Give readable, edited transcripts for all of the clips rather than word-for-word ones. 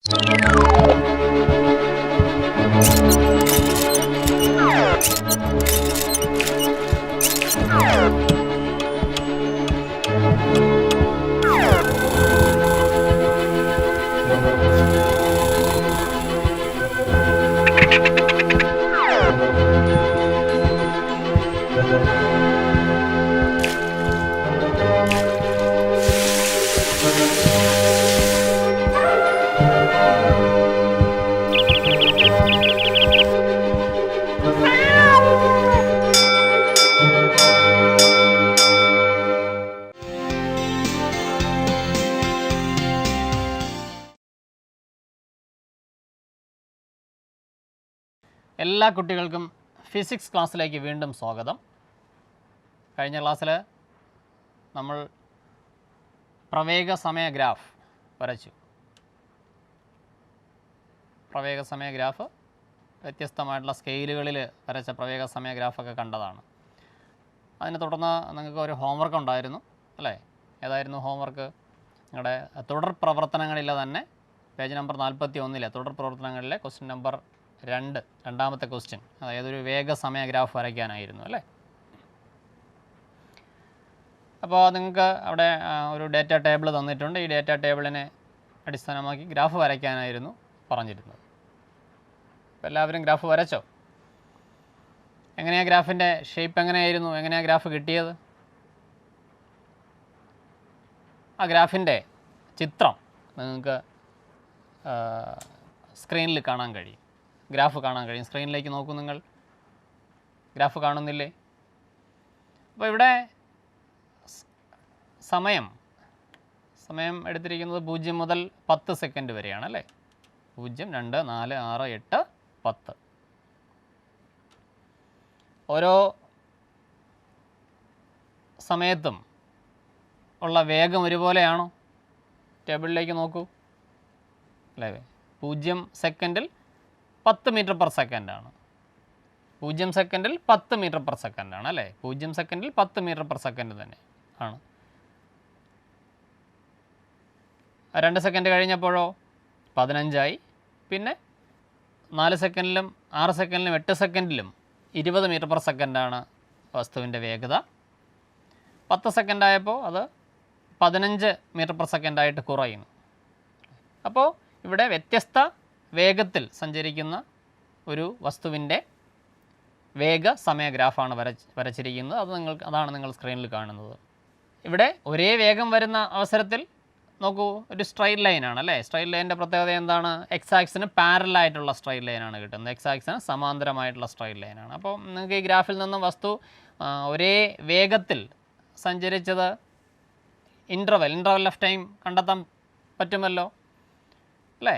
എല്ലാ കുട്ടികൾക്കും ഫിസിക്സ് ക്ലാസ്സിലേക്ക് വീണ്ടും സ്വാഗതം. കഴിഞ്ഞ ക്ലാസ്സിൽ നമ്മൾ പ്രവേഗ സമയ ഗ്രാഫ് വരച്ചു. പ്രവേഗ സമയ ഗ്രാഫ് വ്യത്യസ്തമായിട്ടുള്ള സ്കെയിലുകളിൽ വരച്ച പ്രവേഗ സമയ ഗ്രാഫൊക്കെ കണ്ടതാണ്. അതിനെ തുടർന്ന് നിങ്ങൾക്ക് ഒരു ഹോംവർക്ക് ഉണ്ടായിരുന്നു അല്ലേ? ഏതായിരുന്നു ഹോംവർക്ക്? നിങ്ങളുടെ തുടർ പ്രവർത്തനങ്ങളിലെ തന്നെ പേജ് നമ്പർ 41 തുടർ പ്രവർത്തനങ്ങളിലെ ക്വസ്റ്റ്യൻ നമ്പർ 2 രണ്ടാമത്തെ ക്വസ്റ്റ്യൻ, അതായത് ഒരു വേഗ സമയ ഗ്രാഫ് വരയ്ക്കാനായിരുന്നു അല്ലേ? അപ്പോൾ നിങ്ങൾക്ക് അവിടെ ഒരു ഡേറ്റ ടേബിൾ തന്നിട്ടുണ്ട്. ഈ ഡേറ്റ ടേബിളിനെ അടിസ്ഥാനമാക്കി ഗ്രാഫ് വരയ്ക്കാനായിരുന്നു പറഞ്ഞിരുന്നത്. അപ്പോൾ എല്ലാവരും ഗ്രാഫ് വരച്ചോ? എങ്ങനെയാണ് ഗ്രാഫിൻ്റെ ഷേപ്പ് എങ്ങനെയായിരുന്നു? എങ്ങനെയാണ് ഗ്രാഫ് കിട്ടിയത്? ആ ഗ്രാഫിൻ്റെ ചിത്രം നിങ്ങൾക്ക് സ്ക്രീനിൽ കാണാൻ കഴിയും. ഗ്രാഫ് കാണാൻ കഴിയും. സ്ക്രീനിലേക്ക് നോക്കൂ. നിങ്ങൾ ഗ്രാഫ് കാണുന്നില്ലേ? അപ്പോൾ ഇവിടെ സമയം എടുത്തിരിക്കുന്നത് 0 മുതൽ 10 സെക്കൻഡ് വരെയാണ് അല്ലേ? 0, 2, 4, 6, 8, 10. ഓരോ സമയത്തും ഉള്ള വേഗം ഒരുപോലെയാണോ? ടേബിളിലേക്ക് നോക്കൂ അല്ലേ? 0 സെക്കൻഡിൽ 10 മീറ്റർ പെർ സെക്കൻഡാണ്. 0 സെക്കൻഡിൽ 10 മീറ്റർ പെർ സെക്കൻഡാണ് അല്ലേ? 0 സെക്കൻഡിൽ 10 മീറ്റർ പെർ സെക്കൻഡ് തന്നെ ആണ്. 2 സെക്കൻഡ് കഴിഞ്ഞപ്പോഴോ 15ആയി. പിന്നെ 4 സെക്കൻഡിലും 6 സെക്കൻഡിലും 8 സെക്കൻഡിലും 20 മീറ്റർ പെർ സെക്കൻഡാണ് വസ്തുവിൻ്റെ വേഗത. 10 സെക്കൻഡായപ്പോൾ അത് 15 മീറ്റർ പെർ സെക്കൻഡായിട്ട് കുറയുന്നു. അപ്പോൾ ഇവിടെ വ്യത്യസ്ത വേഗത്തിൽ സഞ്ചരിക്കുന്ന ഒരു വസ്തുവിൻ്റെ വേഗ സമയ ഗ്രാഫാണ് വരച്ചിരിക്കുന്നത്. അതാണ് നിങ്ങൾ സ്ക്രീനിൽ കാണുന്നത്. ഇവിടെ ഒരേ വേഗം വരുന്ന അവസരത്തിൽ നോക്കൂ, ഒരു സ്ട്രൈറ്റ് ലൈനാണ് അല്ലേ? സ്ട്രൈറ്റ് ലൈനിൻ്റെ പ്രത്യേകത എന്താണ്? എക്സ് ആക്സിന് പാരലായിട്ടുള്ള സ്ട്രൈറ്റ് ലൈനാണ് കിട്ടുന്നത്. എക്സ് ആക്സിന് സമാന്തരമായിട്ടുള്ള സ്ട്രൈറ്റ് ലൈനാണ്. അപ്പോൾ നിങ്ങൾക്ക് ഈ ഗ്രാഫിൽ നിന്നും വസ്തു ഒരേ വേഗത്തിൽ സഞ്ചരിച്ചത് ഇൻ്റർവെൽ ഓഫ് ടൈം കണ്ടെത്താൻ പറ്റുമല്ലോ അല്ലേ?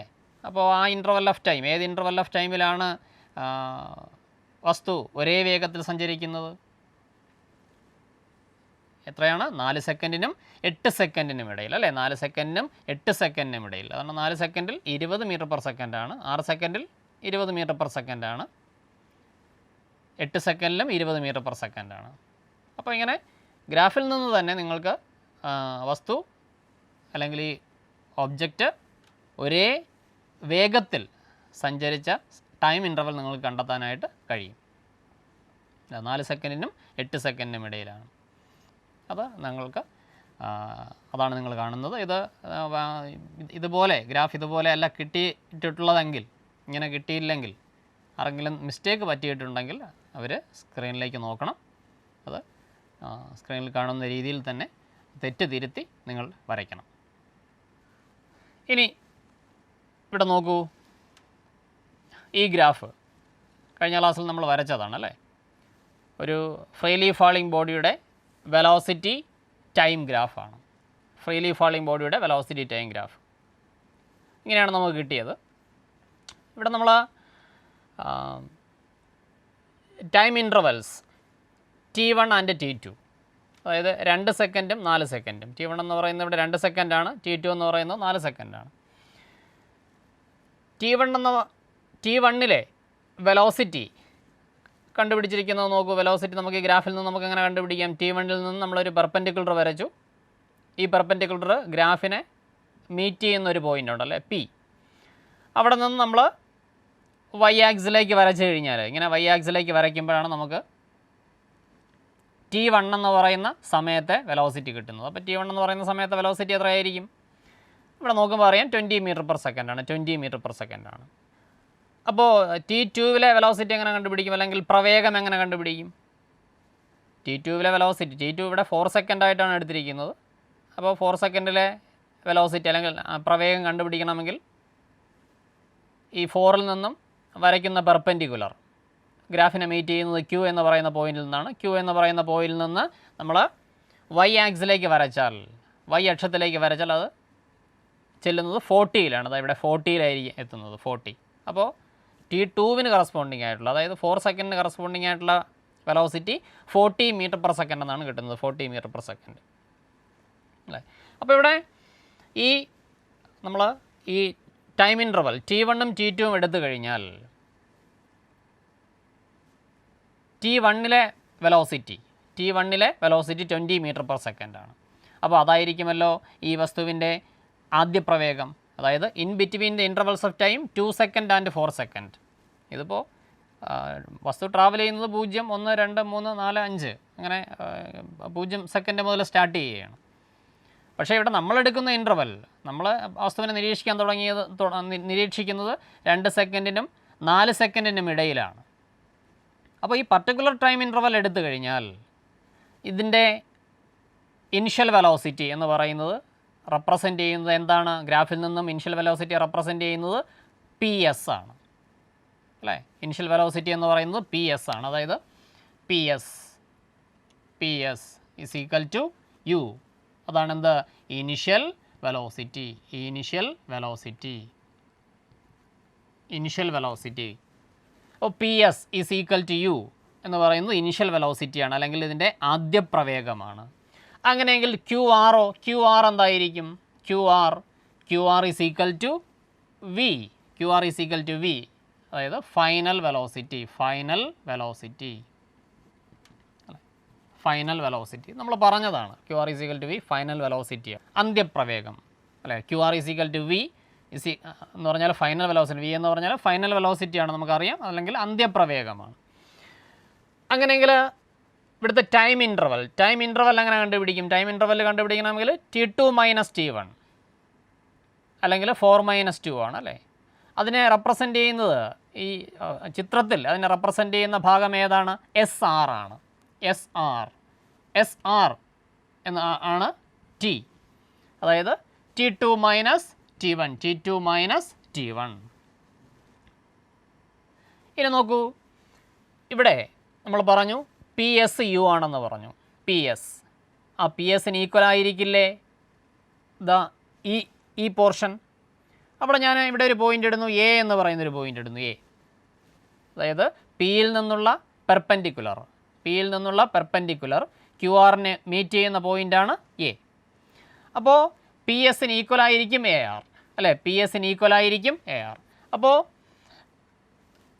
അപ്പോൾ ആ ഇൻ്റർവെൽ ഓഫ് ടൈം, ഏത് ഇൻ്റർവെൽ ഓഫ് ടൈമിലാണ് വസ്തു ഒരേ വേഗത്തിൽ സഞ്ചരിക്കുന്നത്? എത്രയാണ്? 4 സെക്കൻഡിനും 8 സെക്കൻഡിനും ഇടയിൽ അല്ലേ? 4 സെക്കൻഡിനും 8 സെക്കൻഡിനും ഇടയിൽ. അതാണ് 4 സെക്കൻഡിൽ 20 മീറ്റർ പെർ സെക്കൻഡാണ്. 6 സെക്കൻഡിൽ 20 മീറ്റർ പെർ സെക്കൻഡാണ്. 8 സെക്കൻഡിലും 20 മീറ്റർ പെർ സെക്കൻഡാണ്. അപ്പോൾ ഇങ്ങനെ ഗ്രാഫിൽ നിന്ന് തന്നെ നിങ്ങൾക്ക് വസ്തു അല്ലെങ്കിൽ ഈ ഒബ്ജക്റ്റ് ഒരേ വേഗത്തിൽ സഞ്ചരിച്ച ടൈം ഇൻ്റർവൽ നിങ്ങൾക്ക് കണ്ടെത്താനായിട്ട് കഴിയും. 4 സെക്കൻഡിനും 8 സെക്കൻഡിനും ഇടയിലാണ്. അതാണ് നിങ്ങൾ കാണുന്നത്. ഇതുപോലെ ഗ്രാഫ് ഇതുപോലെ അല്ല കിട്ടിയിട്ടുള്ളതെങ്കിൽ, ഇങ്ങനെ കിട്ടിയില്ലെങ്കിൽ, ആരെങ്കിലും മിസ്റ്റേക്ക് പറ്റിയിട്ടുണ്ടെങ്കിൽ അവർ സ്ക്രീനിലേക്ക് നോക്കണം. അത് സ്ക്രീനിൽ കാണുന്ന രീതിയിൽ തന്നെ തെറ്റ് തിരുത്തി നിങ്ങൾ വരയ്ക്കണം. ഇനി ഇവിടെ നോക്കൂ, ഈ ഗ്രാഫ് കഴിഞ്ഞ ക്ലാസ്സിൽ നമ്മൾ വരച്ചതാണ് അല്ലേ? ഒരു ഫ്രീലി ഫാളിംഗ് ബോഡിയുടെ വെലോസിറ്റി ടൈം ഗ്രാഫാണ്. ഫ്രീലി ഫാളിംഗ് ബോഡിയുടെ വെലോസിറ്റി ടൈം ഗ്രാഫ് ഇങ്ങനെയാണ് നമുക്ക് കിട്ടിയത്. ഇവിടെ നമ്മൾ time intervals T1 and T2, അതായത് 2 സെക്കൻഡും 4 സെക്കൻഡും. T1 എന്ന് പറയുന്നത് ഇവിടെ 2 സെക്കൻഡാണ്. T2 എന്ന് പറയുന്നത് 4 സെക്കൻഡാണ്. T1-ലെ വെലോസിറ്റി കണ്ടുപിടിച്ചിരിക്കുന്നത് നോക്കൂ. വെലോസിറ്റി നമുക്ക് ഈ ഗ്രാഫിൽ നിന്ന് നമുക്ക് എങ്ങനെ കണ്ടുപിടിക്കാം? T1-ൽ നിന്ന് നമ്മളൊരു പെർപെൻഡിക്കുലർ വരച്ചു. ഈ പെർപെൻഡിക്കുലർ ഗ്രാഫിനെ മീറ്റ് ചെയ്യുന്നൊരു പോയിൻ്റ് ഉണ്ടല്ലേ, P. അവിടെ നിന്ന് നമ്മൾ വൈ ആക്സിലേക്ക് വരച്ച് കഴിഞ്ഞാൽ ഇങ്ങനെ വൈ ആക്സിലേക്ക് വരയ്ക്കുമ്പോഴാണ് നമുക്ക് T1 എന്ന് പറയുന്ന സമയത്തെ വെലോസിറ്റി കിട്ടുന്നത്. അപ്പോൾ T1 എന്ന് പറയുന്ന സമയത്തെ വെലോസിറ്റി എത്രയായിരിക്കും? ഇവിടെ നോക്കുമ്പോൾ അറിയാം 20 m/s ആണ്, 20 m/s ആണ്. അപ്പോൾ T2വിലെ വെലോസിറ്റി എങ്ങനെ കണ്ടുപിടിക്കും, അല്ലെങ്കിൽ പ്രവേഗം എങ്ങനെ കണ്ടുപിടിക്കും? T2വിലെ വെലോസിറ്റി, T2 ഇവിടെ 4 സെക്കൻഡ് ആയിട്ടാണ് എടുത്തിരിക്കുന്നത്. അപ്പോൾ 4 സെക്കൻഡിലെ വെലോസിറ്റി അല്ലെങ്കിൽ പ്രവേഗം കണ്ടുപിടിക്കണമെങ്കിൽ ഈ 4ൽ നിന്നും വരയ്ക്കുന്ന പെർപെൻഡിക്കുലർ ഗ്രാഫിനെ മീറ്റ് ചെയ്യുന്നത് Q എന്ന് പറയുന്ന പോയിന്റിൽ നിന്നാണ്. Q എന്ന് പറയുന്ന പോയിന്റിൽ നിന്ന് നമ്മൾ വൈ ആക്സിലേക്ക് വരച്ചാൽ, വൈ അക്ഷത്തിലേക്ക് വരച്ചാൽ അത് ചെല്ലുന്നത് 40യിലാണ്. അതായത് ഇവിടെ 40യിലായിരിക്കും എത്തുന്നത്, 40. അപ്പോൾ T2വിന് കറസ്പോണ്ടിങ് ആയിട്ടുള്ള, അതായത് 4 സെക്കൻഡിന് കറസ്പോണ്ടിങ് ആയിട്ടുള്ള വെലോസിറ്റി 40 m/s എന്നാണ് കിട്ടുന്നത്, 40 m/s അല്ലേ. അപ്പോൾ ഇവിടെ ഈ നമ്മൾ ഈ ടൈം ഇൻ്റർവൽ T1ഉം T2ഉം എടുത്തു കഴിഞ്ഞാൽ T1ലെ വെലോസിറ്റി 20 m/s ആണ്. അപ്പോൾ അതായിരിക്കുമല്ലോ ഈ വസ്തുവിൻ്റെ ആദ്യ പ്രവേഗം, അതായത് in between the intervals of time 2 second and 4 second. ഇതിപ്പോൾ വസ്തു ട്രാവൽ ചെയ്യുന്നത് 0, 1, 2, 3, 4, 5 അങ്ങനെ 0 സെക്കൻഡ് മുതൽ സ്റ്റാർട്ട് ചെയ്യുകയാണ്. പക്ഷേ ഇവിടെ നമ്മളെടുക്കുന്ന ഇൻ്റർവൽ, നമ്മൾ വസ്തുവിനെ നിരീക്ഷിക്കുന്നത് 2 സെക്കൻഡിനും 4 സെക്കൻഡിനും ഇടയിലാണ്. അപ്പോൾ ഈ പർട്ടിക്കുലർ ടൈം ഇൻ്റർവൽ എടുത്തു കഴിഞ്ഞാൽ ഇതിൻ്റെ ഇനിഷ്യൽ വെലോസിറ്റി എന്ന് പറയുന്നത് റെപ്രസെൻ്റ് ചെയ്യുന്നത് എന്താണ്? ഗ്രാഫിൽ നിന്നും ഇനിഷ്യൽ വെലോസിറ്റി റെപ്രസെൻ്റ് ചെയ്യുന്നത് PS ആണ് അല്ലേ. ഇനിഷ്യൽ വെലോസിറ്റി എന്ന് പറയുന്നത് PS ആണ്. അതായത് PS is equal to U. അതാണ് എന്ത്? Initial velocity. അപ്പോൾ PS is equal to U എന്ന് പറയുന്നത് ഇനിഷ്യൽ വെലോസിറ്റിയാണ്, അല്ലെങ്കിൽ ഇതിൻ്റെ ആദ്യ പ്രവേഗമാണ്. അങ്ങനെയെങ്കിൽ QR എന്തായിരിക്കും? QR is equal to V. അതായത് ഫൈനൽ വെലോസിറ്റി നമ്മൾ പറഞ്ഞതാണ്. QR is equal to V, final velocity, അന്ത്യപ്രവേഗം അല്ലേ. QR is equal to V എന്ന് പറഞ്ഞാൽ ഫൈനൽ വെലോസിറ്റി, V എന്ന് പറഞ്ഞാൽ ഫൈനൽ വെലോസിറ്റിയാണ് നമുക്കറിയാം, അല്ലെങ്കിൽ അന്ത്യപ്രവേഗമാണ്. അങ്ങനെയെങ്കിൽ ഇവിടുത്തെ ടൈം ഇൻ്റർവൽ എങ്ങനെ കണ്ടുപിടിക്കും? ടൈം ഇൻ്റർവൽ കണ്ടുപിടിക്കണമെങ്കിൽ T2 - T1 അല്ലെങ്കിൽ 4 - 2 ആണ് അല്ലേ. അതിനെ റെപ്രസെൻ്റ് ചെയ്യുന്നത് ഈ ചിത്രത്തിൽ അതിനെ റെപ്രസെൻ്റ് ചെയ്യുന്ന ഭാഗം ഏതാണ്? SR ആണ്. SR എന്ന ആണ് T, അതായത് T2 - T1. ഇനി നോക്കൂ, ഇവിടെ നമ്മൾ പറഞ്ഞു PS U ആണെന്ന് പറഞ്ഞു. PSന് ഈക്വൽ ആയിരിക്കില്ലേ ഈ പോർഷൻ? അവിടെ ഞാൻ ഇവിടെ ഒരു പോയിൻ്റ് ഇടുന്നു, A എന്ന് പറയുന്നൊരു പോയിൻ്റ് ഇടുന്നു, A. അതായത് പിയിൽ നിന്നുള്ള പെർപെൻഡിക്കുലർ QR-നെ മീറ്റ് ചെയ്യുന്ന പോയിൻ്റാണ് A. അപ്പോൾ PSന് ഈക്വൽ ആയിരിക്കും AR അല്ലേ. അപ്പോൾ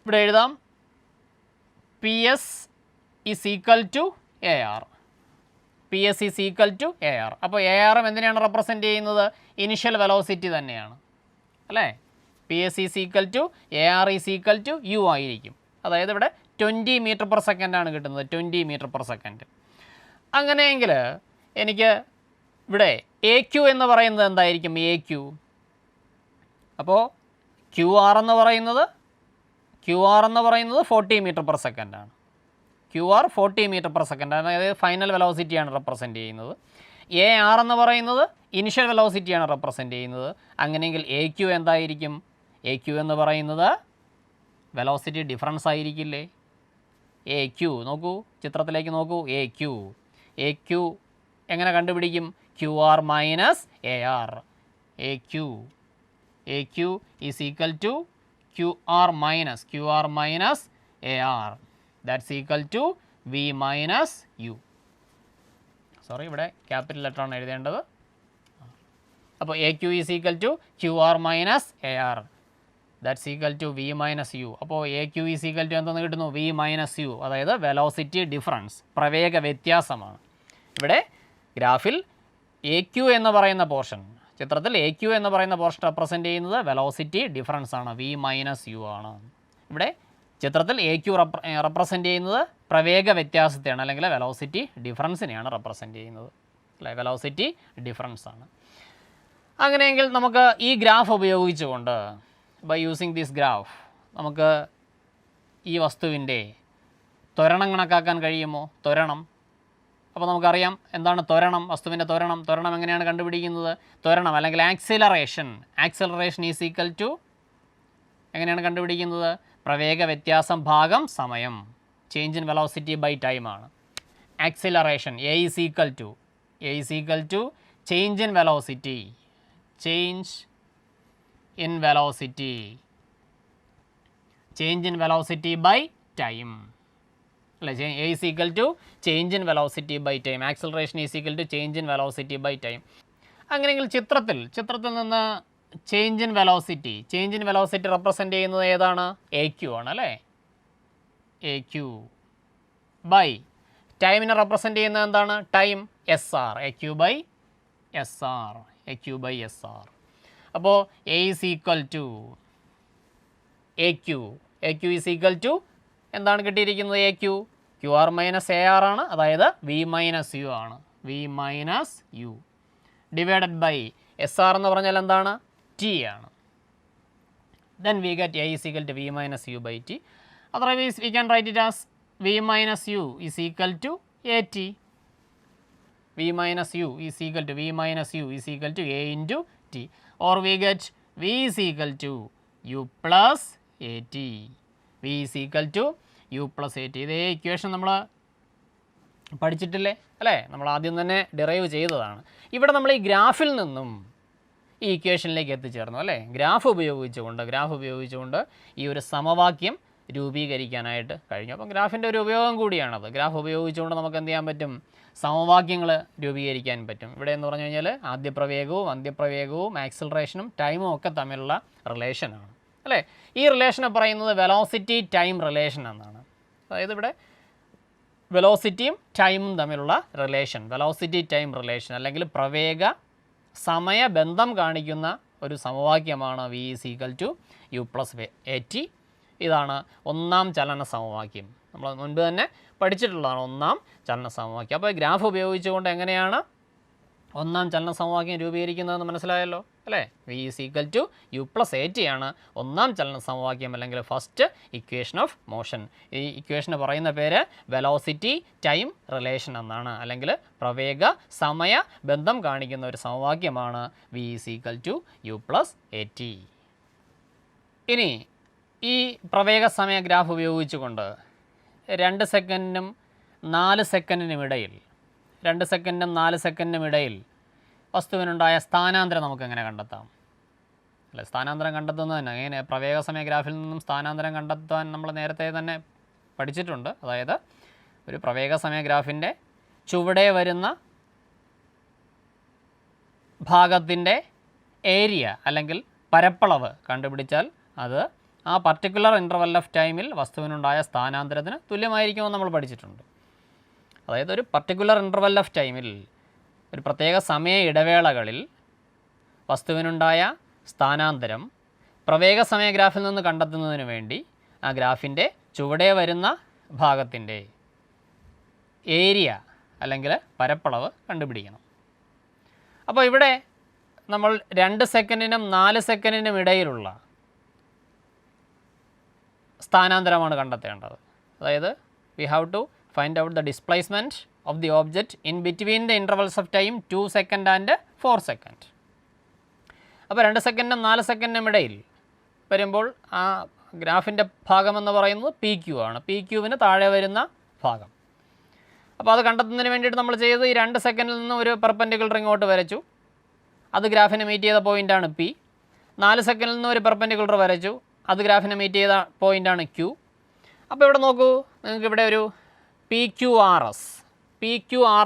ഇവിടെ എഴുതാം PS is equal to AR. അപ്പോൾ ARം എന്തിനാണ് റെപ്രസെൻ്റ് ചെയ്യുന്നത്? ഇനിഷ്യൽ വെലോസിറ്റി തന്നെയാണ് അല്ലേ. PS is equal to AR is equal to U ആയിരിക്കും. അതായത് ഇവിടെ 20 m/s ആണ് കിട്ടുന്നത്, 20 m/s. അങ്ങനെയെങ്കിൽ എനിക്ക് ഇവിടെ AQ എന്ന് പറയുന്നത് എന്തായിരിക്കും? അപ്പോൾ QR എന്ന് പറയുന്നത് 40 m/s ആണ്. QR 40 m/s, അതായത് ഫൈനൽ വെലോസിറ്റിയാണ് റെപ്രസെൻ്റ് ചെയ്യുന്നത്. AR എന്ന് പറയുന്നത് ഇനിഷ്യൽ വെലോസിറ്റിയാണ് റെപ്രസെൻ്റ് ചെയ്യുന്നത്. അങ്ങനെയെങ്കിൽ AQ എന്തായിരിക്കും? AQ എന്ന് പറയുന്നത് വെലോസിറ്റി ഡിഫറൻസ് ആയിരിക്കില്ലേ? AQ നോക്കൂ, ചിത്രത്തിലേക്ക് നോക്കൂ. AQ എങ്ങനെ കണ്ടുപിടിക്കും? QR - AR. AQ is equal to QR - AR. That's equal to V - U. Sorry, ഇവിടെ ക്യാപിറ്റൽ ലെറ്ററാണ് എഴുതേണ്ടത്. അപ്പോൾ AQ is equal to QR - AR. That's equal to V - U. അപ്പോൾ AQ ഈസ് ഈക്വൽ ടു എന്തെന്ന് കിട്ടുന്നു? V - U. അതായത് velocity difference, പ്രവേഗ വ്യത്യാസമാണ്. ഇവിടെ ഗ്രാഫിൽ AQ എന്ന് പറയുന്ന പോർഷൻ, ചിത്രത്തിൽ എ ക്യു എന്ന് പറയുന്ന പോർഷൻ റെപ്രസെൻറ്റ് ചെയ്യുന്നത് വെലോസിറ്റി ഡിഫറൻസ് ആണ്, വി മൈനസ് യു ആണ്. ഇവിടെ ചിത്രത്തിൽ എ ക്യു റെപ്രസെൻറ്റ് ചെയ്യുന്നത് പ്രവേഗ വ്യത്യാസത്തെയാണ്, അല്ലെങ്കിൽ വെലോസിറ്റി ഡിഫറൻസിനെയാണ് റെപ്രസെൻറ്റ് ചെയ്യുന്നത്, അല്ലേ? വെലോസിറ്റി ഡിഫറൻസ് ആണ്. അങ്ങനെയെങ്കിൽ നമുക്ക് ഈ ഗ്രാഫ് ഉപയോഗിച്ചുകൊണ്ട്, ബൈ യൂസിങ് ദിസ് ഗ്രാഫ്, നമുക്ക് ഈ വസ്തുവിൻ്റെ ത്വരണം കണക്കാക്കാൻ കഴിയുമോ? ത്വരണം. അപ്പോൾ നമുക്കറിയാം എന്താണ് ത്വരണം, വസ്തുവിൻ്റെ ത്വരണം. ത്വരണം എങ്ങനെയാണ് കണ്ടുപിടിക്കുന്നത്? ത്വരണം അല്ലെങ്കിൽ ആക്സിലറേഷൻ ഈസ് ഈക്വൽ ടു, എങ്ങനെയാണ് കണ്ടുപിടിക്കുന്നത്? പ്രവേഗ വ്യത്യാസം ഭാഗം സമയം, change in velocity by time ആണ്. Acceleration A is equal to change in velocity, change in velocity by time, അല്ലേ? A is equal to change in velocity by time, acceleration is equal to change in velocity by time. അങ്ങനെയെങ്കിൽ ചിത്രത്തിൽ നിന്ന് change in velocity represent ചെയ്യുന്നത് ഏതാണ്? A Q ആണ്, അല്ലേ? A Q by ടൈമിനെ represent ചെയ്യുന്നത് എന്താണ്? Time, S R, A Q by S R. അപ്പോൾ A is equal to A Q is equal to എന്താണ് കിട്ടിയിരിക്കുന്നത്? A Q R minus A R ആണ്, അതായത് V minus U divided by S R എന്ന് പറഞ്ഞാൽ എന്താണ്? ടി ആണ്. Then we get A is equal to V minus U by T. Otherwise we can write it as V minus U is equal to A T. V minus U is equal to A into T, or we get V is equal to U plus A T. ഇതേ equation നമ്മൾ പഠിച്ചിട്ടില്ലേ, അല്ലേ? നമ്മൾ ആദ്യം തന്നെ derive ചെയ്തതാണ്. ഇവിടെ നമ്മൾ ഈ ഗ്രാഫിൽ നിന്നും ഈ ഇക്വേഷനിലേക്ക് എത്തിച്ചേർന്നു, അല്ലേ? ഗ്രാഫ് ഉപയോഗിച്ചുകൊണ്ട് ഈ ഒരു സമവാക്യം രൂപീകരിക്കാനായിട്ട് കഴിഞ്ഞു. അപ്പം ഗ്രാഫിൻ്റെ ഒരു ഉപയോഗം കൂടിയാണത്. ഗ്രാഫ് ഉപയോഗിച്ചുകൊണ്ട് നമുക്ക് എന്ത് ചെയ്യാൻ പറ്റും? സമവാക്യങ്ങൾ രൂപീകരിക്കാൻ പറ്റും. ഇവിടെ എന്ന് പറഞ്ഞു കഴിഞ്ഞാൽ ആദ്യപ്രവേഗവും അന്ത്യപ്രവേഗവും ആക്സിലറേഷനും ടൈമും ഒക്കെ തമ്മിലുള്ള റിലേഷനാണ്, അല്ലേ? ഈ റിലേഷനെ പറയുന്നത് വെലോസിറ്റി ടൈം റിലേഷൻ എന്നാണ്. അതായത് ഇവിടെ വെലോസിറ്റിയും ടൈമും തമ്മിലുള്ള റിലേഷൻ, വെലോസിറ്റി ടൈം റിലേഷൻ അല്ലെങ്കിൽ പ്രവേഗ സമയ ബന്ധം കാണിക്കുന്ന ഒരു സമവാക്യമാണ് V is equal to U plus A T. ഇതാണ് ഒന്നാം ചലന സമവാക്യം. നമ്മൾ മുൻപ് തന്നെ പഠിച്ചിട്ടുള്ളതാണ് ഒന്നാം ചലന സമവാക്യം. അപ്പോൾ ഗ്രാഫ് ഉപയോഗിച്ചുകൊണ്ട് എങ്ങനെയാണ് ഒന്നാം ചലന സമവാക്യം രൂപീകരിക്കുന്നതെന്ന് മനസ്സിലായല്ലോ, അല്ലേ? V is equal to U plus A T ആണ് ഒന്നാം ചലന സമവാക്യം, അല്ലെങ്കിൽ ഫസ്റ്റ് ഇക്വേഷൻ ഓഫ് മോഷൻ. ഈ ഇക്വേഷന് പറയുന്ന പേര് വെലോസിറ്റി ടൈം റിലേഷൻ എന്നാണ്, അല്ലെങ്കിൽ പ്രവേഗ സമയ ബന്ധം കാണിക്കുന്ന ഒരു സമവാക്യമാണ് V is equal to U plus A T. ഇനി ഈ പ്രവേഗ സമയ ഗ്രാഫ് ഉപയോഗിച്ചുകൊണ്ട് 2 സെക്കൻഡിനും 4 സെക്കൻഡിനും ഇടയിൽ വസ്തുവിനുണ്ടായ സ്ഥാനാന്തരം നമുക്ക് എങ്ങനെ കണ്ടെത്താം, അല്ലേ? സ്ഥാനാന്തരം കണ്ടെത്തുന്നത് തന്നെ എങ്ങനെ? പ്രവേഗ സമയ ഗ്രാഫിൽ നിന്നും സ്ഥാനാന്തരം കണ്ടെത്താൻ നമ്മൾ നേരത്തെ തന്നെ പഠിച്ചിട്ടുണ്ട്. അതായത് ഒരു പ്രവേഗ സമയ ഗ്രാഫിൻ്റെ ചുവടെ വരുന്ന ഭാഗത്തിൻ്റെ ഏരിയ അല്ലെങ്കിൽ പരപ്പളവ് കണ്ടുപിടിച്ചാൽ അത് ആ പർട്ടിക്കുലർ ഇൻ്റർവെൽ ഓഫ് ടൈമിൽ വസ്തുവിനുണ്ടായ സ്ഥാനാന്തരത്തിന് തുല്യമായിരിക്കുമെന്ന് നമ്മൾ പഠിച്ചിട്ടുണ്ട്. അതായത് ഒരു പർട്ടിക്കുലർ ഇൻ്റർവെൽ ഓഫ് ടൈമിൽ, ഒരു പ്രത്യേക സമയ ഇടവേളകളിൽ വസ്തുവിനുണ്ടായ സ്ഥാനാന്തരം പ്രവേഗ സമയ ഗ്രാഫിൽ നിന്ന് കണ്ടെത്തുന്നതിന് വേണ്ടി ആ ഗ്രാഫിൻ്റെ ചുവടെ വരുന്ന ഭാഗത്തിൻ്റെ ഏരിയ അല്ലെങ്കിൽ പരപ്പളവ് കണ്ടുപിടിക്കണം. അപ്പോൾ ഇവിടെ നമ്മൾ 2 സെക്കൻഡിനും 4 സെക്കൻഡിനും ഇടയിലുള്ള സ്ഥാനാന്തരമാണ് കണ്ടെത്തേണ്ടത്. അതായത് we have to find out the displacement of the object in between the intervals of time 2 second and 4 second. അപ്പോൾ 2 സെക്കൻഡിനും 4 സെക്കൻഡിനും ഇടയിൽ വരുമ്പോൾ ആ ഗ്രാഫിൻ്റെ ഭാഗമെന്ന് പറയുന്നത് പി ക്യു ആണ്, പി ക്യൂവിന് താഴെ വരുന്ന ഭാഗം. അപ്പോൾ അത് കണ്ടെത്തുന്നതിന് വേണ്ടിയിട്ട് നമ്മൾ ചെയ്തത് ഈ 2 സെക്കൻഡിൽ നിന്ന് ഒരു പെർപെൻഡിക്കുലർ ഇങ്ങോട്ട് വരച്ചു, അത് ഗ്രാഫിനെ മീറ്റ് ചെയ്ത പോയിൻ്റാണ് പി. 4 സെക്കൻഡിൽ നിന്ന് ഒരു പെർപെൻഡിക്കുലർ വരച്ചു, അത് ഗ്രാഫിനെ മീറ്റ് ചെയ്ത പോയിൻ്റാണ് ക്യൂ. അപ്പോൾ ഇവിടെ നോക്കൂ, നിങ്ങൾക്ക് ഇവിടെ ഒരു പി ക്യു ആർ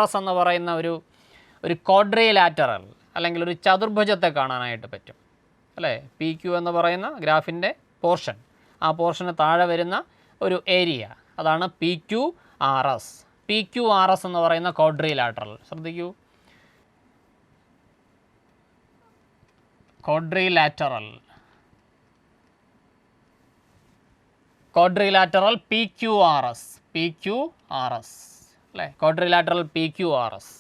എസ് എന്ന് പറയുന്ന ഒരു ക്വാഡ്രിലാറ്ററൽ അല്ലെങ്കിൽ ഒരു ചതുർഭുജത്തെ കാണാനായിട്ട് പറ്റും, അല്ലേ? പി ക്യു എന്ന് പറയുന്ന ഗ്രാഫിൻ്റെ പോർഷൻ, ആ പോർഷന് താഴെ വരുന്ന ഒരു ഏരിയ, അതാണ് പി ക്യു ആർ എസ് എന്ന് പറയുന്ന ക്വാഡ്രിലാറ്ററൽ. ശ്രദ്ധിക്കൂ, quadrilateral P Q R S അല്ലേ, quadrilateral P Q R S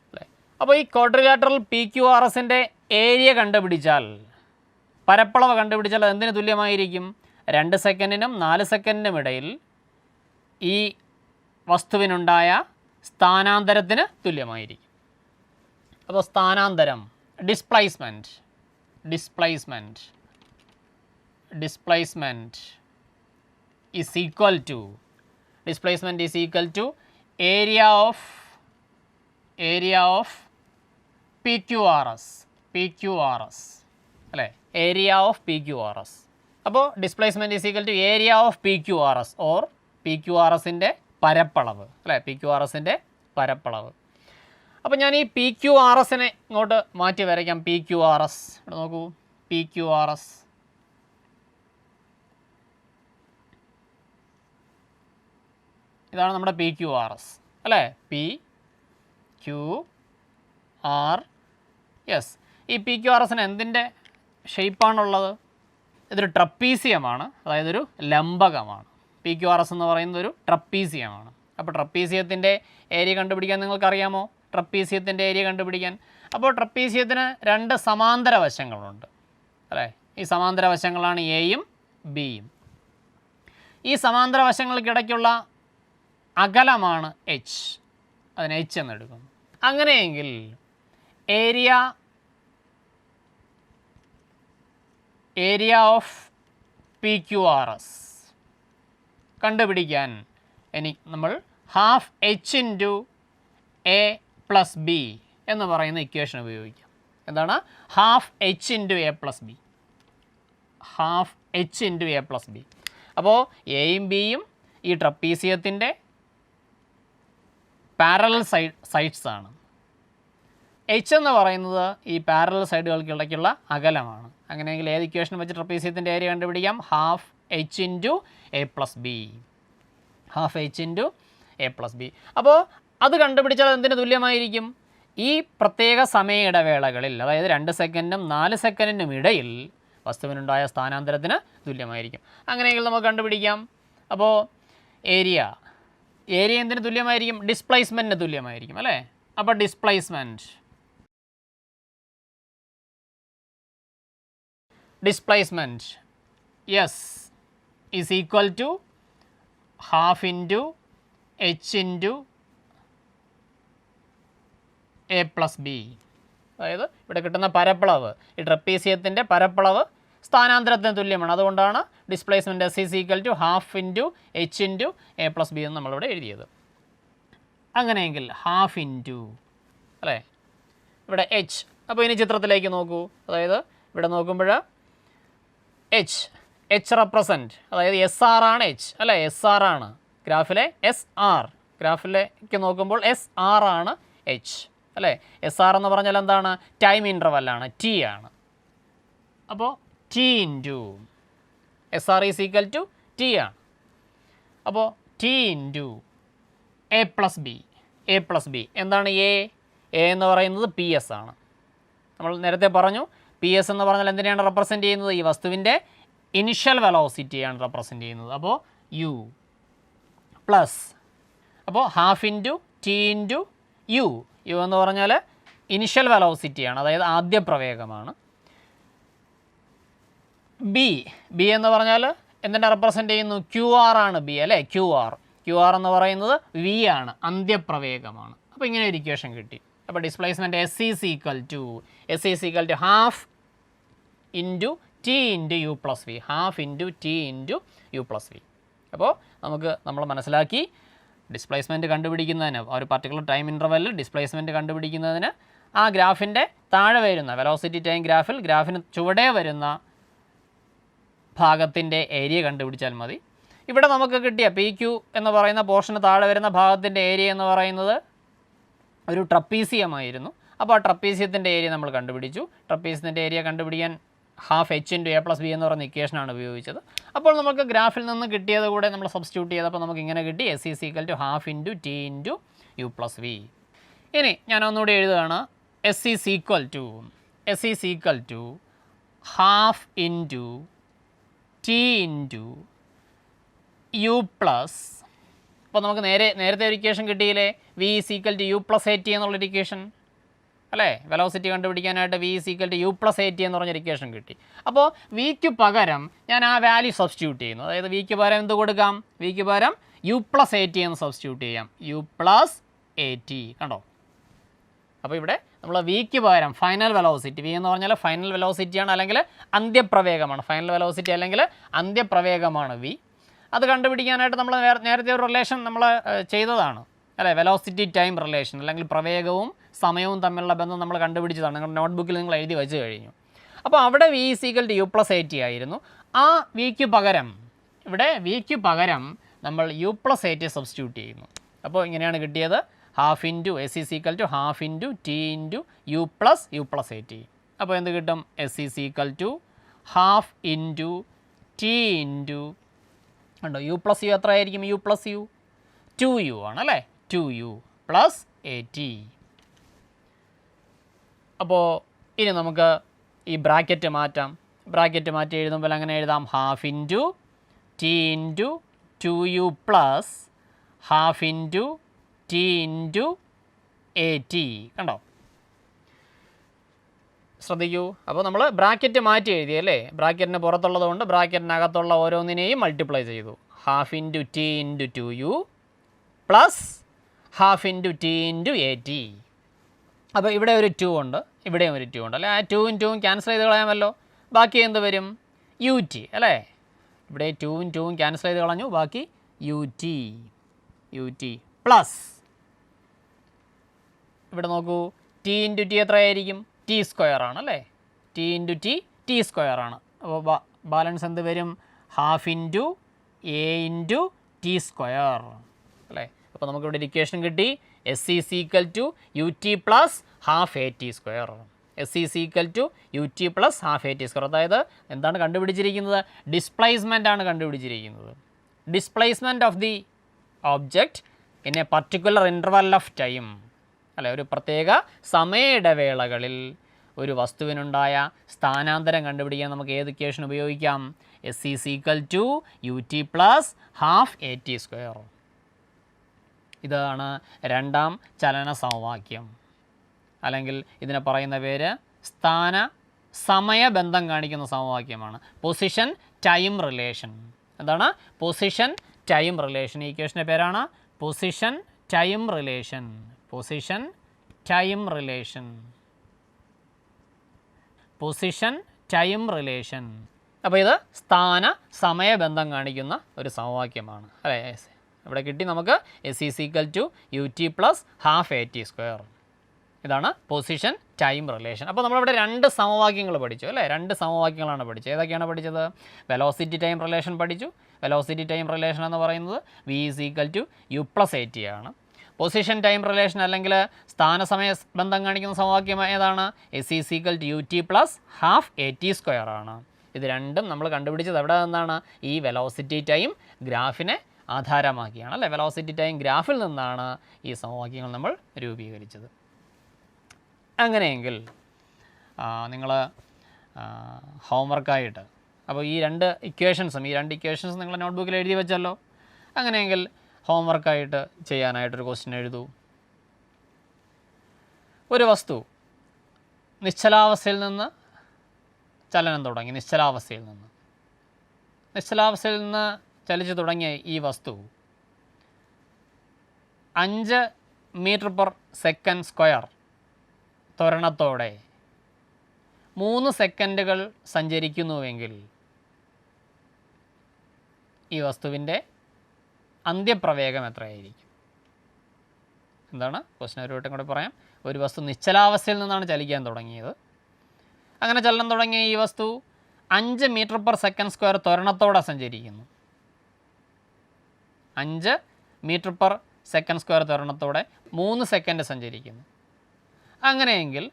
അല്ലേ. അപ്പോൾ ഈ ക്വാഡ്രിലാറ്ററൽ പി ക്യു ആർ എസിൻ്റെ ഏരിയ കണ്ടുപിടിച്ചാൽ, പരപ്പളവ് കണ്ടുപിടിച്ചാൽ അത് എന്തിന് തുല്യമായിരിക്കും? 2 സെക്കൻഡിനും 4 സെക്കൻഡിനും ഇടയിൽ ഈ വസ്തുവിനുണ്ടായ സ്ഥാനാന്തരത്തിന് തുല്യമായിരിക്കും. അപ്പോൾ സ്ഥാനാന്തരം displacement is equal to area of PQRS അല്ലേ, ഏരിയ ഓഫ് PQRS. അപ്പോൾ displacement is equal to area of PQRS or PQRSൻ്റെ പരപ്പളവ് അല്ലേ, PQRSൻ്റെ പരപ്പളവ്. അപ്പോൾ ഞാൻ ഈ PQRSനെ ഇങ്ങോട്ട് മാറ്റി വരയ്ക്കാം. PQRS ഇവിടെ നോക്കൂ, PQRS ഇതാണ് നമ്മുടെ PQRS അല്ലേ, PQRS. ഈ PQRSന് എന്തിൻ്റെ ഷേപ്പാണുള്ളത്? ഇതൊരു ട്രപ്പീസിയമാണ്, അതായത് ഒരു ലംബകമാണ്. PQRS എന്ന് പറയുന്നത് ഒരു ട്രപ്പീസിയമാണ്. അപ്പോൾ ട്രപ്പീസിയത്തിൻ്റെ ഏരിയ കണ്ടുപിടിക്കാൻ നിങ്ങൾക്കറിയാമോ? ട്രപ്പീസിയത്തിൻ്റെ ഏരിയ കണ്ടുപിടിക്കാൻ, അപ്പോൾ ട്രപ്പീസിയത്തിന് 2 സമാന്തര വശങ്ങളുണ്ട് അല്ലേ. ഈ സമാന്തര വശങ്ങളാണ് എയും ബിയും. ഈ സമാന്തര വശങ്ങൾക്കിടയ്ക്കുള്ള അകലമാണ് h, അതിന് h എന്നെടുക്കുന്നു. അങ്ങനെയെങ്കിൽ ഏരിയ ഓഫ് PQRS കണ്ടുപിടിക്കാൻ നമ്മൾ ½ h × a + b എന്ന് പറയുന്ന ഇക്വേഷൻ ഉപയോഗിക്കാം. എന്താണ്? ½ h × a + b, ½ h × a + b. അപ്പോൾ എയും ബിയും ഈ ട്രപ്പീസിയത്തിൻ്റെ പാരലൽ സൈഡ്സ് ആണ്. h എന്ന് പറയുന്നത് ഈ പാരലൽ സൈഡുകൾക്കിടയ്ക്കുള്ള അകലമാണ്. അങ്ങനെയെങ്കിൽ ഏത് ഇക്വേഷൻ വെച്ച് ട്രപ്പീസിയത്തിൻ്റെ ഏരിയ കണ്ടുപിടിക്കാം? ½ h × a + b, ½ h × a + b. അപ്പോൾ അത് കണ്ടുപിടിച്ചാൽ എന്തിന് തുല്യമായിരിക്കും? ഈ പ്രത്യേക സമയ ഇടവേളകളിൽ, അതായത് 2 സെക്കൻഡിനും 4 സെക്കൻഡിനും ഇടയിൽ വസ്തുവിനുണ്ടായ സ്ഥാനാന്തരത്തിന് തുല്യമായിരിക്കും. അങ്ങനെയെങ്കിൽ നമുക്ക് കണ്ടുപിടിക്കാം. അപ്പോൾ ഏരിയ എന്തിന് തുല്യമായിരിക്കും? ഡിസ്പ്ലേസ്മെൻറ്റിന് തുല്യമായിരിക്കും അല്ലേ. അപ്പോൾ displacement S is equal to ½ × h × a + b. അതായത് ഇവിടെ കിട്ടുന്ന പരപ്പളവ്, ഈ ട്രപ്പീസിയത്തിൻ്റെ പരപ്പളവ് സ്ഥാനാന്തരത്തിന് തുല്യമാണ്. അതുകൊണ്ടാണ് displacement S is equal to ½ × h × a + b എന്ന് നമ്മളിവിടെ എഴുതിയത്. അങ്ങനെയെങ്കിൽ ½ അല്ലേ, ഇവിടെ h. അപ്പോൾ ഇനി ചിത്രത്തിലേക്ക് നോക്കൂ. അതായത് ഇവിടെ നോക്കുമ്പോൾ h റെപ്രസെൻറ്റ്, അതായത് SR ആണ് h അല്ലേ, SR ആണ് ഗ്രാഫിലെ SR. ഗ്രാഫിലേക്ക് നോക്കുമ്പോൾ SR ആണ് h അല്ലേ. SR എന്ന് പറഞ്ഞാൽ എന്താണ്? ടൈം ഇൻ്റർവെല്ലാണ്, T ആണ്. അപ്പോൾ T × SR is equal to T ആണ്. അപ്പോൾ T × a + b. എന്താണ് a എന്ന് പറയുന്നത്? PS ആണ്. നമ്മൾ നേരത്തെ പറഞ്ഞു PS എന്ന് പറഞ്ഞാൽ എന്തിനെയാണ് റെപ്രസെൻറ്റ് ചെയ്യുന്നത്? ഈ വസ്തുവിൻ്റെ ഇനിഷ്യൽ വെലോസിറ്റിയാണ് റെപ്രസെൻറ്റ് ചെയ്യുന്നത്. അപ്പോൾ u പ്ലസ്, അപ്പോൾ ½ × t × u. u എന്ന് പറഞ്ഞാൽ ഇനിഷ്യൽ വെലോസിറ്റിയാണ്, അതായത് ആദ്യ പ്രവേഗമാണ്. b എന്ന് പറഞ്ഞാൽ എന്തിനെ റെപ്രസെൻറ്റ് ചെയ്യുന്നു? QR ആണ് b അല്ലേ, QR എന്ന് പറയുന്നത് v ആണ്, അന്ത്യപ്രവേഗമാണ്. അപ്പോൾ ഇങ്ങനെ ഒരു ഇക്വേഷൻ കിട്ടി. അപ്പോൾ displacement S is equal to ½ × t × u + v, ½ × t × u + v. അപ്പോൾ നമ്മൾ മനസ്സിലാക്കി ഡിസ്പ്ലേസ്മെൻറ്റ് കണ്ടുപിടിക്കുന്നതിന്, ഒരു പർട്ടിക്കുലർ ടൈം ഇൻ്റർവെല്ലിൽ ഡിസ്പ്ലേസ്മെൻറ്റ് കണ്ടുപിടിക്കുന്നതിന് ആ ഗ്രാഫിൻ്റെ താഴെ വരുന്ന വെലോസിറ്റി ടൈം ഗ്രാഫിന് ചുവടെ വരുന്ന ഭാഗത്തിൻ്റെ ഏരിയ കണ്ടുപിടിച്ചാൽ മതി. ഇവിടെ നമുക്ക് കിട്ടിയ PQ എന്ന് പറയുന്ന പോർഷന് താഴെ വരുന്ന ഭാഗത്തിൻ്റെ ഏരിയ എന്ന് പറയുന്നത് ഒരു ട്രപ്പീസിയമായിരുന്നു. അപ്പോൾ ആ ട്രപ്പീസിയത്തിൻ്റെ ഏരിയ നമ്മൾ കണ്ടുപിടിച്ചു. ട്രപ്പീസിയത്തിൻ്റെ ഏരിയ കണ്ടുപിടിക്കാൻ ½ h × a + b എന്ന് പറയുന്ന ഇക്വേഷനാണ് ഉപയോഗിച്ചത്. അപ്പോൾ നമുക്ക് ഗ്രാഫിൽ നിന്ന് കിട്ടിയത് കൂടെ നമ്മൾ സബ്സ്റ്റിറ്റ്യൂട്ട് ചെയ്തപ്പോൾ നമുക്ക് ഇങ്ങനെ കിട്ടി, S is equal to ½ × t × u + v. ഇനി ഞാൻ ഒന്നുകൂടി എഴുതുകയാണ്. S is equal to S is equal to half into T into U plus, അപ്പോൾ നമുക്ക് നേരത്തെ ഒരു ഇക്വേഷൻ കിട്ടിയില്ലേ, V is equal to U plus A T എന്നുള്ളൊരു ഇക്വേഷൻ അല്ലേ, വെലോസിറ്റി കണ്ടുപിടിക്കാനായിട്ട് V is equal to U plus A T എന്ന് പറഞ്ഞൊരു ഇക്വേഷൻ കിട്ടി. അപ്പോൾ വിക്ക് പകരം ഞാൻ ആ വാല്യൂ സബ്സ്റ്റിറ്റ്യൂട്ട് ചെയ്യുന്നു. അതായത് വിക്ക് പകരം എന്ത് കൊടുക്കാം, വിക്ക് പകരം യു പ്ലസ് എ ടി എന്ന് സബ്സ്റ്റിറ്റ്യൂട്ട് ചെയ്യാം, യു പ്ലസ് എ ടി. കണ്ടോ, അപ്പോൾ ഇവിടെ നമ്മൾ വിക്ക് പകരം ഫൈനൽ വെലോസിറ്റി, വി എന്ന് പറഞ്ഞാൽ ഫൈനൽ വെലോസിറ്റിയാണ്, അല്ലെങ്കിൽ അന്ത്യപ്രവേഗമാണ്. ഫൈനൽ വെലോസിറ്റി അല്ലെങ്കിൽ അന്ത്യപ്രവേഗമാണ് വി. അത് കണ്ടുപിടിക്കാനായിട്ട് നമ്മൾ നേരത്തെ ഒരു റിലേഷൻ നമ്മൾ ചെയ്തതാണ് അല്ലേ, വെലോസിറ്റി ടൈം റിലേഷൻ, അല്ലെങ്കിൽ പ്രവേഗവും സമയവും തമ്മിലുള്ള ബന്ധം നമ്മൾ കണ്ടുപിടിച്ചതാണ്. നിങ്ങളുടെ നോട്ട്ബുക്കിൽ നിങ്ങൾ എഴുതി വെച്ച് കഴിഞ്ഞു. അപ്പോൾ അവിടെ V is equal to U plus A T ആയിരുന്നു. ആ വിക്ക് പകരം ഇവിടെ വിക്ക് പകരം നമ്മൾ U plus A T substitute ചെയ്യുന്നു. അപ്പോൾ ഇങ്ങനെയാണ് കിട്ടിയത്, half into S is equal to half into T into U plus A T. അപ്പോൾ എന്ത് കിട്ടും, S is equal to half into T into, ഉണ്ടോ യു പ്ലസ് യു എത്ര ആയിരിക്കും, യു പ്ലസ് യു 2u ആണല്ലേ, 2u പ്ലസ് എ ടി. അപ്പോൾ ഇനി നമുക്ക് ഈ ബ്രാക്കറ്റ് മാറ്റാം. ബ്രാക്കറ്റ് മാറ്റി എഴുതുമ്പോൾ അങ്ങനെ എഴുതാം, half into T into 2u plus half into T into A T. കണ്ടോ, ശ്രദ്ധിക്കൂ. അപ്പോൾ നമ്മൾ ബ്രാക്കറ്റ് മാറ്റി എഴുതി അല്ലേ, ബ്രാക്കറ്റിന് പുറത്തുള്ളത് കൊണ്ട് ബ്രാക്കറ്റിനകത്തുള്ള ഓരോന്നിനെയും മൾട്ടിപ്ലൈ ചെയ്തു. Half into T into 2u plus half into T into A T. അപ്പോൾ ഇവിടെ ഒരു 2 ഉണ്ട്, ഇവിടെയും ഒരു 2 ഉണ്ട് അല്ലേ, ആ 2ഉം 2ഉം ക്യാൻസൽ ചെയ്ത് കളയാമല്ലോ, ബാക്കി എന്ത് വരും, യു ടി അല്ലേ. ഇവിടെ 2ഉം 2ഉം ക്യാൻസൽ ചെയ്ത് കളഞ്ഞു, ബാക്കി യു ടി പ്ലസ്, ഇവിടെ നോക്കൂ, ടി ഇൻറ്റു ടി എത്രയായിരിക്കും, ടി സ്ക്വയർ ആണ് അല്ലേ, ടി ഇൻറ്റു ടി സ്ക്വയർ ആണ്. അപ്പോൾ ബാലൻസ് എന്ത് വരും, half into A into T square അല്ലേ. അപ്പോൾ നമുക്കിവിടെ ഒരു ഇക്വേഷൻ കിട്ടി, S is equal to U T plus half A T square. S is equal to U T plus half A T square. അതായത് എന്താണ് കണ്ടുപിടിച്ചിരിക്കുന്നത്, ഡിസ്പ്ലേസ്മെൻ്റ് ആണ് കണ്ടുപിടിച്ചിരിക്കുന്നത്. Displacement of the object in a particular interval of time അല്ലെ, ഒരു പ്രത്യേക സമയ ഇടവേളകളിൽ ഒരു വസ്തുവിനുണ്ടായ സ്ഥാനാന്തരം കണ്ടുപിടിക്കാൻ നമുക്ക് ഏത് ഇക്വേഷൻ ഉപയോഗിക്കാം, S is equal to U T plus half A T square. ഇതാണ് രണ്ടാം ചലന സമവാക്യം, അല്ലെങ്കിൽ ഇതിനെ പറയുന്ന പേര് സ്ഥാന സമയബന്ധം കാണിക്കുന്ന സമവാക്യമാണ്, പൊസിഷൻ ടൈം റിലേഷൻ. എന്താണ്, പൊസിഷൻ ടൈം റിലേഷൻ. ഈ ഇക്വേഷൻ്റെ പേരാണ് position time relation. Position time relation, position time relation. അപ്പോൾ ഇത് സ്ഥാന സമയബന്ധം കാണിക്കുന്ന ഒരു സമവാക്യമാണ് അല്ലേ. ഇവിടെ കിട്ടി നമുക്ക് S is equal to U T plus half A T square. ഇതാണ് പൊസിഷൻ ടൈം റിലേഷൻ. അപ്പോൾ നമ്മളിവിടെ രണ്ട് സമവാക്യങ്ങൾ പഠിച്ചു അല്ലേ, രണ്ട് സമവാക്യങ്ങളാണ് പഠിച്ചത്. ഏതൊക്കെയാണ് പഠിച്ചത്, വെലോസിറ്റി ടൈം റിലേഷൻ പഠിച്ചു. വെലോസിറ്റി ടൈം റിലേഷൻ എന്ന് പറയുന്നത് V is equal to U plus A T ആണ്. പൊസിഷൻ ടൈം റിലേഷൻ അല്ലെങ്കിൽ സ്ഥാനസമയ ബന്ധം കാണിക്കുന്ന സമവാക്യം ഏതാണ്, S is equal to U T plus half A T square ആണ്. ഇത് രണ്ടും നമ്മൾ കണ്ടുപിടിച്ചത് എവിടെ നിന്നാണ്, ഈ വെലോസിറ്റി ടൈം ഗ്രാഫിനെ ആധാരമാക്കിയാണ് അല്ലേ. വെലോസിറ്റി ടൈം ഗ്രാഫിൽ നിന്നാണ് ഈ സമവാക്യങ്ങൾ നമ്മൾ രൂപീകരിച്ചത്. അങ്ങനെയെങ്കിൽ നിങ്ങൾ ഹോംവർക്കായിട്ട് അപ്പോൾ ഈ രണ്ട് ഇക്വേഷൻസും നിങ്ങൾ നോട്ട്ബുക്കിൽ എഴുതി വെച്ചല്ലോ. അങ്ങനെയെങ്കിൽ ഹോംവർക്കായിട്ട് ചെയ്യാനായിട്ടൊരു ക്വസ്റ്റ്യൻ എഴുതൂ. ഒരു വസ്തു നിശ്ചലാവസ്ഥയിൽ നിന്ന് ചലനം തുടങ്ങി, നിശ്ചലാവസ്ഥയിൽ നിന്ന് ചലിച്ചു തുടങ്ങിയ ഈ വസ്തു 5 മീറ്റർ പെർ സെക്കൻഡ് സ്ക്വയർ ത്വരണത്തോടെ 3 സെക്കൻഡുകൾ സഞ്ചരിക്കുന്നുവെങ്കിൽ ഈ വസ്തുവിൻ്റെ അന്ത്യപ്രവേഗം എത്രയായിരിക്കും? എന്താണ് ക്വസ്റ്റ്യൻ, ഒരു വട്ടം കൂടെ പറയാം. ഒരു വസ്തു നിശ്ചലാവസ്ഥയിൽ നിന്നാണ് ചലിക്കാൻ തുടങ്ങിയത്. അങ്ങനെ ചലനം തുടങ്ങിയ ഈ വസ്തു 5 മീറ്റർ പെർ സെക്കൻഡ് സ്ക്വയർ ത്വരണത്തോടെ സഞ്ചരിക്കുന്നു. 5 മീറ്റർ പെർ സെക്കൻഡ് സ്ക്വയർ ത്വരണത്തോടെ 3 സെക്കൻഡ് സഞ്ചരിക്കുന്നു. അങ്ങനെയെങ്കിൽ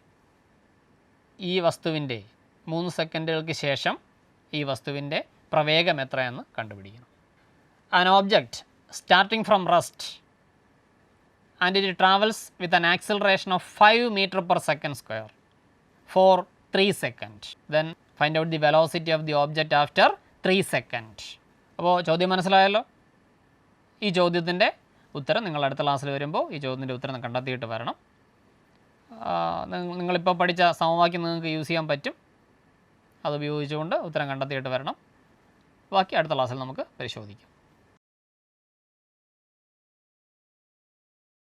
ഈ വസ്തുവിൻ്റെ 3 സെക്കൻഡുകൾക്ക് ശേഷം ഈ വസ്തുവിൻ്റെ പ്രവേഗം എത്രയെന്ന് കണ്ടുപിടിക്കണം. An object starting from rest and it travels with an acceleration of 5 meter per second square for 3 seconds. Then find out the velocity of the object after 3 seconds. അപ്പോൾ ചോദ്യം മനസ്സിലായല്ലോ. ഈ ചോദ്യത്തിൻ്റെ ഉത്തരം നിങ്ങൾ അടുത്ത ക്ലാസ്സിൽ വരുമ്പോൾ ഈ ചോദ്യത്തിൻ്റെ ഉത്തരം കണ്ടെത്തിയിട്ട് വരണം. നിങ്ങളിപ്പോൾ പഠിച്ച സമവാക്യം നിങ്ങൾക്ക് യൂസ് ചെയ്യാൻ പറ്റും. അത് ഉപയോഗിച്ചുകൊണ്ട് ഉത്തരം കണ്ടെത്തിയിട്ട് വരണം. ബാക്കി അടുത്ത ക്ലാസ്സിൽ നമുക്ക് പരിശോധിക്കാം.